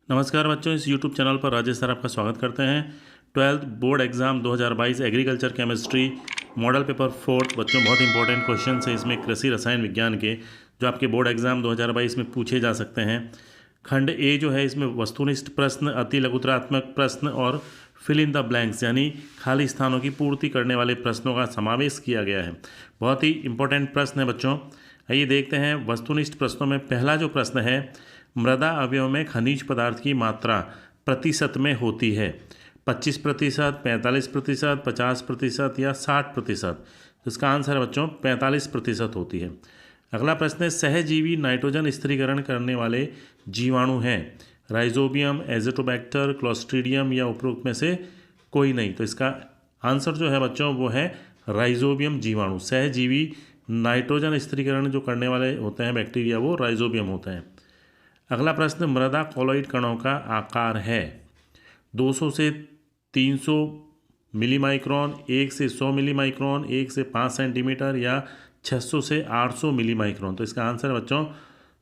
नमस्कार बच्चों, इस YouTube चैनल पर राजेश सर आपका स्वागत करते हैं। 12th board exam 2022 agriculture chemistry model paper 4 बच्चों बहुत इंपॉर्टेंट क्वेश्चन है इसमें कृषि रसायन विज्ञान के, जो आपके बोर्ड एग्जाम 2022 में पूछे जा सकते हैं। खंड ए जो है इसमें वस्तुनिष्ठ प्रश्न, अति लघुतरात्मक प्रश्न और फिल इन द ब्लैंक्स यानी खाली स्थानों की पूर्ति करने वाले प्रश्नों का समावेश किया गया है। बहुत ही इंपॉर्टेंट प्रश्न है बच्चों। आइए देखते हैं वस्तुनिष्ठ प्रश्नों में पहला जो प्रश्न है, मृदा अवयव में खनिज पदार्थ की मात्रा प्रतिशत में होती है 25%, 45%, 50% या 60%। तो इसका आंसर है बच्चों 45% होती है। अगला प्रश्न है, सहजीवी नाइट्रोजन स्थिरीकरण करने वाले जीवाणु हैं राइजोबियम, एजोटोबैक्टर, क्लोस्ट्रीडियम या उपरोक्त में से कोई नहीं। तो इसका आंसर जो है बच्चों वो है राइजोबियम जीवाणु। सहजीवी नाइट्रोजन स्थिरीकरण जो करने वाले होते हैं बैक्टीरिया वो राइजोबियम होते हैं। अगला प्रश्न, मृदा कॉलॉइड कणों का आकार है 200 से 300 मिलीमाइक्रोन, 1 से 100 मिलीमाइक्रोन, 1 से 5 सेंटीमीटर या 600 से 800 मिलीमाइक्रोन। तो इसका आंसर है बच्चों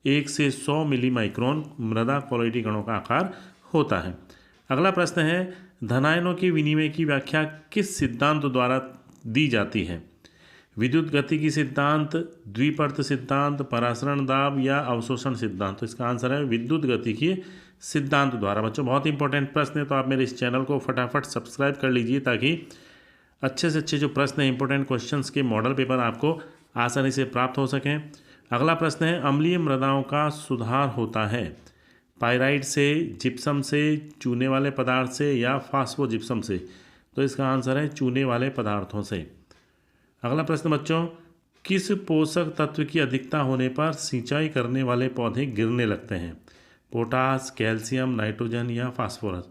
1 से 100 मिलीमाइक्रोन मृदा कॉलॉइडी कणों का आकार होता है। अगला प्रश्न है, धनायनों के विनिमय की व्याख्या किस सिद्धांत द्वारा दी जाती है? विद्युत गतिकी सिद्धांत, द्विपर्त सिद्धांत, परासरण दाब या अवशोषण सिद्धांत। तो इसका आंसर है विद्युत गतिकी सिद्धांत द्वारा। बच्चों बहुत इंपॉर्टेंट प्रश्न है, तो आप मेरे इस चैनल को फटाफट सब्सक्राइब कर लीजिए ताकि अच्छे से अच्छे जो प्रश्न है इंपॉर्टेंट क्वेश्चंस के मॉडल पेपर आपको आसानी से प्राप्त हो सकें। अगला प्रश्न है, अम्लीय मृदाओं का सुधार होता है पाइराइट से, जिप्सम से, चूने वाले पदार्थ से या फास्फोजिप्सम से। तो इसका आंसर है चूने वाले पदार्थों से। अगला प्रश्न बच्चों, किस पोषक तत्व की अधिकता होने पर सिंचाई करने वाले पौधे गिरने लगते हैं? पोटास, कैल्शियम, नाइट्रोजन या फास्फोरस।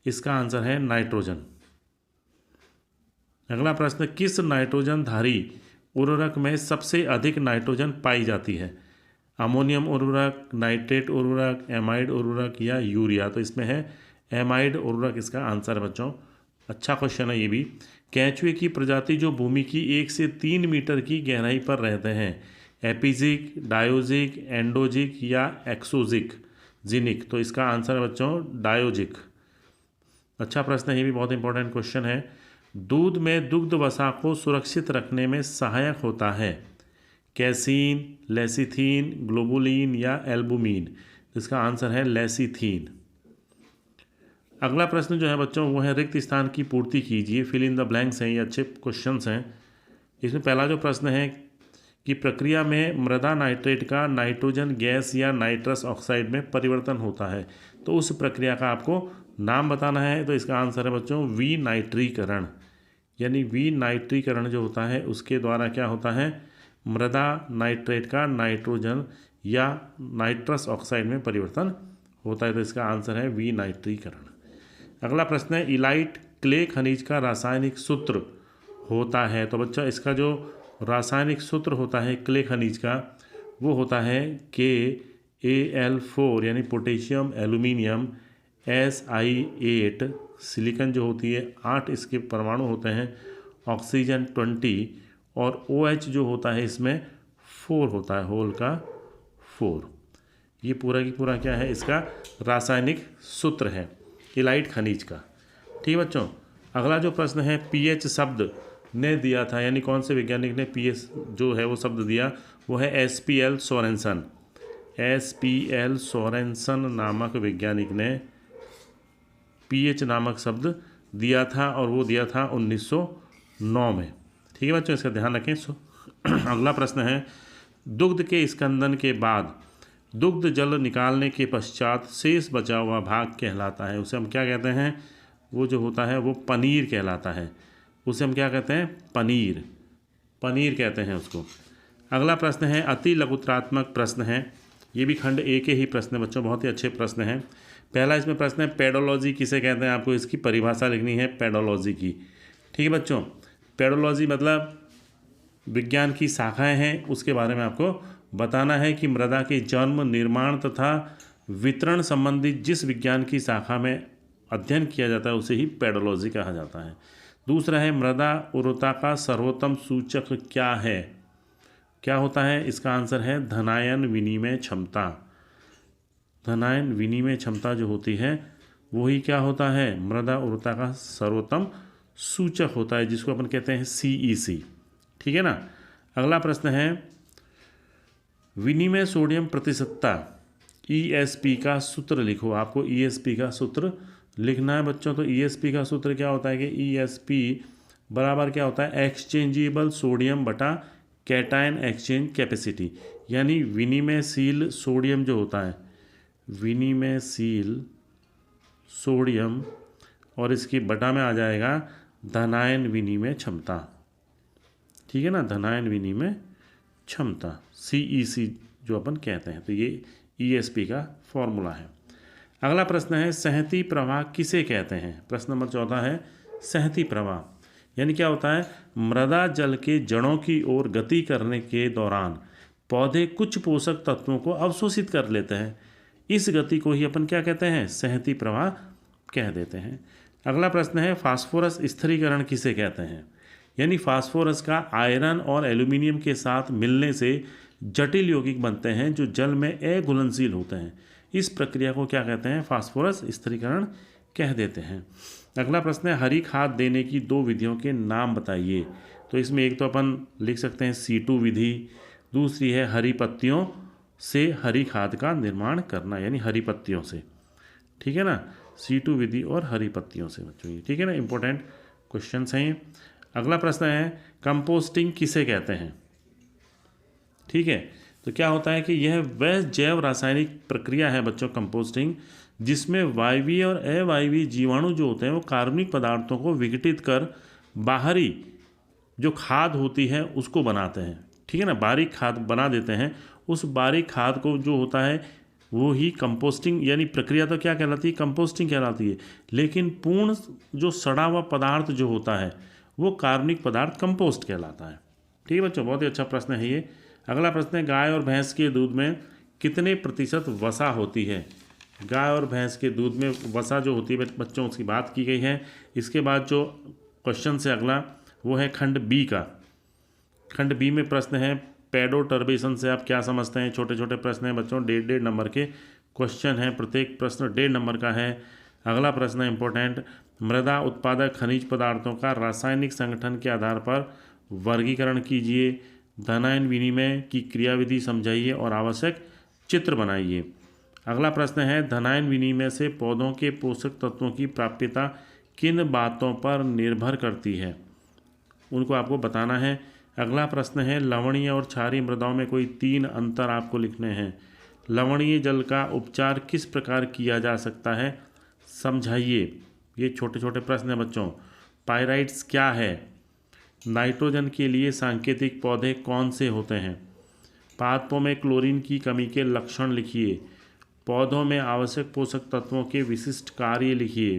इसका आंसर है नाइट्रोजन। अगला प्रश्न, किस नाइट्रोजन धारी उर्वरक में सबसे अधिक नाइट्रोजन पाई जाती है? अमोनियम उर्वरक, नाइट्रेट उर्वरक, एमाइड उर्वरक या यूरिया। तो इसमें है एमाइड उर्वरक इसका आंसर है बच्चों। अच्छा क्वेश्चन है ये भी। केंचुए की प्रजाति जो भूमि की 1 से 3 मीटर की गहराई पर रहते हैं, एपिजिक, डायोजिक, एंडोजिक या एक्सोजिक जिनिक। तो इसका आंसर है बच्चों डायोजिक। अच्छा प्रश्न है ये भी, बहुत इंपॉर्टेंट क्वेश्चन है। दूध में दुग्ध वसा को सुरक्षित रखने में सहायक होता है कैसीन, लेसिथीन, ग्लोबुलिन या एल्बुमिन। तो इसका आंसर है लेसिथीन। अगला प्रश्न जो है बच्चों वो है, रिक्त स्थान की पूर्ति कीजिए, फिल इन द ब्लैंक्स हैं, ये अच्छे क्वेश्चंस हैं। इसमें पहला जो प्रश्न है कि प्रक्रिया में मृदा नाइट्रेट का नाइट्रोजन गैस या नाइट्रस ऑक्साइड में परिवर्तन होता है, तो उस प्रक्रिया का आपको नाम बताना है। तो इसका आंसर है बच्चों विनाइट्रीकरण। यानी विनाइट्रीकरण जो होता है उसके द्वारा क्या होता है, मृदा नाइट्रेट का नाइट्रोजन या नाइट्रस ऑक्साइड में परिवर्तन होता है। तो इसका आंसर है विनाइट्रीकरण। अगला प्रश्न है, इलाइट क्ले खनिज का रासायनिक सूत्र होता है। तो बच्चा इसका जो रासायनिक सूत्र होता है क्ले खनिज का वो होता है KAl4 यानी पोटेशियम एल्यूमिनियम, Si8 सिलिकॉन जो होती है 8 इसके परमाणु होते हैं, ऑक्सीजन 20 और OH जो होता है इसमें 4 होता है, होल का 4। ये पूरा की पूरा क्या है इसका रासायनिक सूत्र है इलाइट खनिज का। ठीक है बच्चों। अगला जो प्रश्न है, पीएच शब्द ने दिया था, यानी कौन से वैज्ञानिक ने पीएच जो है वो शब्द दिया, वो है SPL सोरेनसन। SPL सोरेनसन नामक वैज्ञानिक ने पीएच नामक शब्द दिया था और वो दिया था 1909 में। ठीक है बच्चों, इसका ध्यान रखें। अगला प्रश्न है, दुग्ध के स्कंदन के बाद दुग्ध जल निकालने के पश्चात शेष बचा हुआ भाग कहलाता है, उसे हम क्या कहते हैं? वो जो होता है वो पनीर कहलाता है। उसे हम क्या कहते हैं? पनीर, पनीर कहते हैं उसको। अगला प्रश्न है, अति लघुतरात्मक प्रश्न है, ये भी खंड ए के ही प्रश्न है बच्चों, बहुत ही अच्छे प्रश्न हैं। पहला इसमें प्रश्न है, पेडोलॉजी किसे कहते हैं? आपको इसकी परिभाषा लिखनी है पेडोलॉजी की। ठीक है बच्चों, पेडोलॉजी मतलब विज्ञान की शाखाएं हैं, उसके बारे में आपको बताना है कि मृदा के जन्म, निर्माण तथा वितरण संबंधी जिस विज्ञान की शाखा में अध्ययन किया जाता है उसे ही पेडोलॉजी कहा जाता है। दूसरा है, मृदा उर्वरता का सर्वोत्तम सूचक क्या है? क्या होता है? इसका आंसर है धनायन विनिमय क्षमता। धनायन विनिमय क्षमता जो होती है वही क्या होता है, मृदा उर्वरता का सर्वोत्तम सूचक होता है, जिसको अपन कहते हैं CEC। ठीक है ना। अगला प्रश्न है, विनिमय सोडियम प्रतिशतता ESP का सूत्र लिखो। आपको ESP का सूत्र लिखना है बच्चों। तो ESP का सूत्र क्या होता है कि ESP बराबर क्या होता है, एक्सचेंजेबल सोडियम बटा कैटायन एक्सचेंज कैपेसिटी। यानी विनिमयशील सोडियम जो होता है, विनिमयशील सोडियम, और इसकी बटा में आ जाएगा धनायन विनिमय क्षमता। ठीक है ना, धनायन विनिमय क्षमता CEC जो अपन कहते हैं। तो ये ESP का फॉर्मूला है। अगला प्रश्न है, सहती प्रवाह किसे कहते हैं। प्रश्न नंबर 14 है, सहती प्रवाह यानी क्या होता है, मृदा जल के जड़ों की ओर गति करने के दौरान पौधे कुछ पोषक तत्वों को अवशोषित कर लेते हैं। इस गति को ही अपन क्या कहते हैं, सहती प्रवाह कह देते हैं। अगला प्रश्न है, फास्फोरस स्थिरीकरण किसे कहते हैं। यानी फास्फोरस का आयरन और एल्यूमिनियम के साथ मिलने से जटिल यौगिक बनते हैं जो जल में अघुलनशील होते हैं। इस प्रक्रिया को क्या कहते हैं, फास्फोरस स्थिरीकरण कह देते हैं। अगला प्रश्न है, हरी खाद देने की 2 विधियों के नाम बताइए। तो इसमें एक तो अपन लिख सकते हैं C2 विधि, दूसरी है हरी पत्तियों से हरी खाद का निर्माण करना, यानी हरी पत्तियों से। ठीक है ना, C2 विधि और हरी पत्तियों से बच्चों ये। ठीक है ना, इंपॉर्टेंट क्वेश्चन हैं। अगला प्रश्न है, कंपोस्टिंग किसे कहते हैं। ठीक है, तो क्या होता है कि यह वह जैव रासायनिक प्रक्रिया है बच्चों, कंपोस्टिंग, जिसमें वायवीय और अवायवीय जीवाणु जो होते हैं वो कार्बनिक पदार्थों को विघटित कर बाहरी जो खाद होती है उसको बनाते हैं। ठीक है ना, बारीक खाद बना देते हैं। उस बारीक खाद को जो होता है वो ही कंपोस्टिंग, यानी प्रक्रिया तो क्या कहलाती है, कंपोस्टिंग कहलाती है। लेकिन पूर्ण जो सड़ा हुआ पदार्थ जो होता है वो कार्बनिक पदार्थ कंपोस्ट कहलाता है। ठीक है बच्चों, बहुत ही अच्छा प्रश्न है ये। अगला प्रश्न है, गाय और भैंस के दूध में कितने प्रतिशत वसा होती है। गाय और भैंस के दूध में वसा जो होती है बच्चों, उसकी बात की गई है। इसके बाद जो क्वेश्चन से अगला वो है खंड बी का। खंड बी में प्रश्न है, पेडोटर्बेशन से आप क्या समझते हैं। छोटे छोटे प्रश्न हैं बच्चों, 1.5 नंबर के क्वेश्चन हैं, प्रत्येक प्रश्न 1.5 नंबर का है। अगला प्रश्न है इंपॉर्टेंट, मृदा उत्पादक खनिज पदार्थों का रासायनिक संगठन के आधार पर वर्गीकरण कीजिए। धनायन विनिमय की क्रियाविधि समझाइए और आवश्यक चित्र बनाइए। अगला प्रश्न है, धनायन विनिमय से पौधों के पोषक तत्वों की प्राप्यता किन बातों पर निर्भर करती है, उनको आपको बताना है। अगला प्रश्न है, लवणीय और क्षारीय मृदाओं में कोई 3 अंतर आपको लिखने हैं। लवणीय जल का उपचार किस प्रकार किया जा सकता है, समझाइए। ये छोटे छोटे प्रश्न हैं बच्चों। पाइराइट्स क्या है, नाइट्रोजन के लिए सांकेतिक पौधे कौन से होते हैं, पादपों में क्लोरीन की कमी के लक्षण लिखिए, पौधों में आवश्यक पोषक तत्वों के विशिष्ट कार्य लिखिए।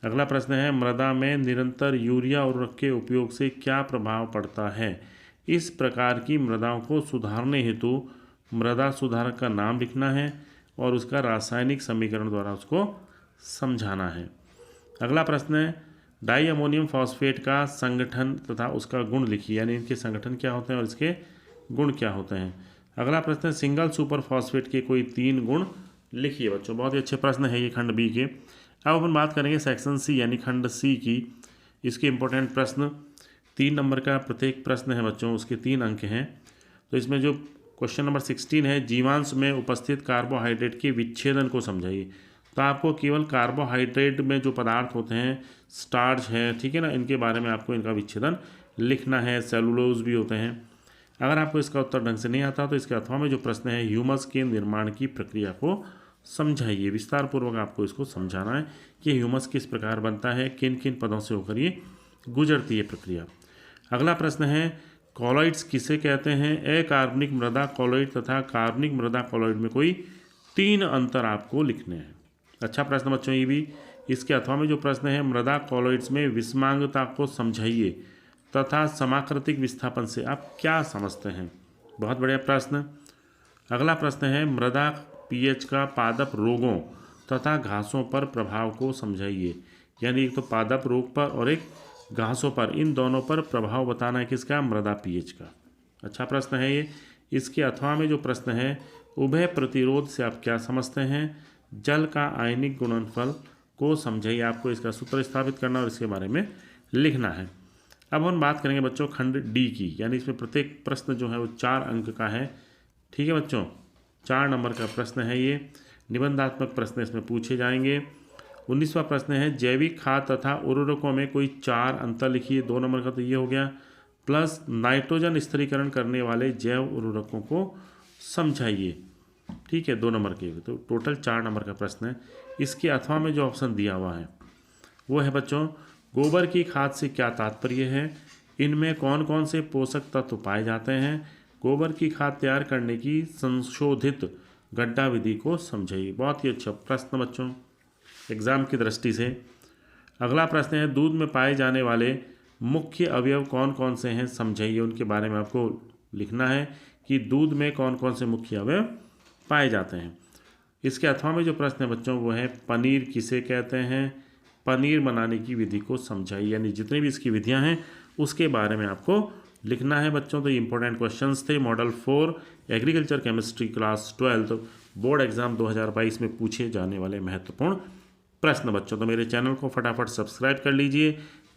अगला प्रश्न है, मृदा में निरंतर यूरिया उर्वरक के उपयोग से क्या प्रभाव पड़ता है। इस प्रकार की मृदाओं को सुधारने हेतु मृदा सुधारक का नाम लिखना है और उसका रासायनिक समीकरण द्वारा उसको समझाना है। अगला प्रश्न है, डाई अमोनियम फॉस्फेट का संगठन तथा उसका गुण लिखिए, यानी इनके संगठन क्या होते हैं और इसके गुण क्या होते हैं। अगला प्रश्न है, सिंगल सुपर फॉस्फेट के कोई 3 गुण लिखिए बच्चों। बहुत ही अच्छे प्रश्न है ये खंड बी के। अब अपन बात करेंगे सेक्शन सी यानी खंड सी की। इसके इंपॉर्टेंट प्रश्न 3 नंबर का प्रत्येक प्रश्न है बच्चों, उसके 3 अंक हैं। तो इसमें जो क्वेश्चन नंबर 16 है, जीवांश में उपस्थित कार्बोहाइड्रेट के विच्छेदन को समझाइए। तो आपको केवल कार्बोहाइड्रेट में जो पदार्थ होते हैं, स्टार्च है, ठीक है ना, इनके बारे में आपको इनका विच्छेदन लिखना है। सेलुलोज भी होते हैं। अगर आपको इसका उत्तर ढंग से नहीं आता तो इसके अथवा में जो प्रश्न है, ह्यूमस के निर्माण की प्रक्रिया को समझाइए। विस्तार पूर्वक आपको इसको समझाना है कि ह्यूमस किस प्रकार बनता है, किन किन पदों से होकर ये गुजरती है प्रक्रिया। अगला प्रश्न है, कॉलॉइड्स किसे कहते हैं। अकार्बनिक मृदा कॉलॉइड तथा कार्बनिक मृदा कॉलॉइड में कोई 3 अंतर आपको लिखने हैं। अच्छा प्रश्न बच्चों ये भी। इसके अथवा में जो प्रश्न है, मृदा कॉलॉइड्स में विषमांगता को समझाइए तथा समाकृतिक विस्थापन से आप क्या समझते हैं। बहुत बढ़िया प्रश्न। अगला प्रश्न है, मृदा पीएच का पादप रोगों तथा घासों पर प्रभाव को समझाइए। यानी एक तो पादप रोग पर और एक घासों पर, इन दोनों पर प्रभाव बताना है किसका, मृदा पीएच का। अच्छा प्रश्न है ये। इसके अथवा में जो प्रश्न है, उभय प्रतिरोध से आप क्या समझते हैं? जल का आयनिक गुणनफल को समझाइए। आपको इसका सूत्र स्थापित करना और इसके बारे में लिखना है। अब हम बात करेंगे बच्चों खंड डी की, यानी इसमें प्रत्येक प्रश्न जो है वो 4 अंक का है। ठीक है बच्चों, 4 नंबर का प्रश्न है ये। निबंधात्मक प्रश्न इसमें पूछे जाएंगे। 19वां प्रश्न है जैविक खाद तथा उर्वरकों में कोई 4 अंतर लिखिए। 2 नंबर का तो ये हो गया। प्लस नाइट्रोजन स्थिरीकरण करने वाले जैव उर्वरकों को समझाइए। ठीक है, 2 नंबर के, तो टोटल 4 नंबर का प्रश्न है। इसके अथवा में जो ऑप्शन दिया हुआ है वो है बच्चों गोबर की खाद से क्या तात्पर्य है? इनमें कौन कौन से पोषक तत्व पाए जाते हैं? गोबर की खाद तैयार करने की संशोधित गड्ढा विधि को समझाइए। बहुत ही अच्छा प्रश्न बच्चों एग्जाम की दृष्टि से। अगला प्रश्न है दूध में पाए जाने वाले मुख्य अवयव कौन कौन से हैं, समझाइए। उनके बारे में आपको लिखना है कि दूध में कौन कौन से मुख्य अवयव पाए जाते हैं। इसके अथवा में जो प्रश्न है बच्चों वो है पनीर किसे कहते हैं? पनीर बनाने की विधि को समझाइए। यानी जितनी भी इसकी विधियां हैं उसके बारे में आपको लिखना है बच्चों। तो ये इंपॉर्टेंट क्वेश्चंस थे model 4 agriculture chemistry class 12 board exam 2022 में पूछे जाने वाले महत्वपूर्ण प्रश्न बच्चों। तो मेरे चैनल को फटाफट सब्सक्राइब कर लीजिए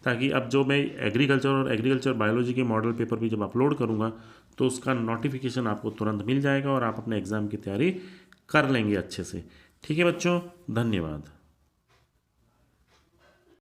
ताकि अब जो मैं एग्रीकल्चर और एग्रीकल्चर बायोलॉजी के मॉडल पेपर भी जब अपलोड करूँगा तो उसका नोटिफिकेशन आपको तुरंत मिल जाएगा और आप अपने एग्ज़ाम की तैयारी कर लेंगे अच्छे से। ठीक है बच्चों, धन्यवाद।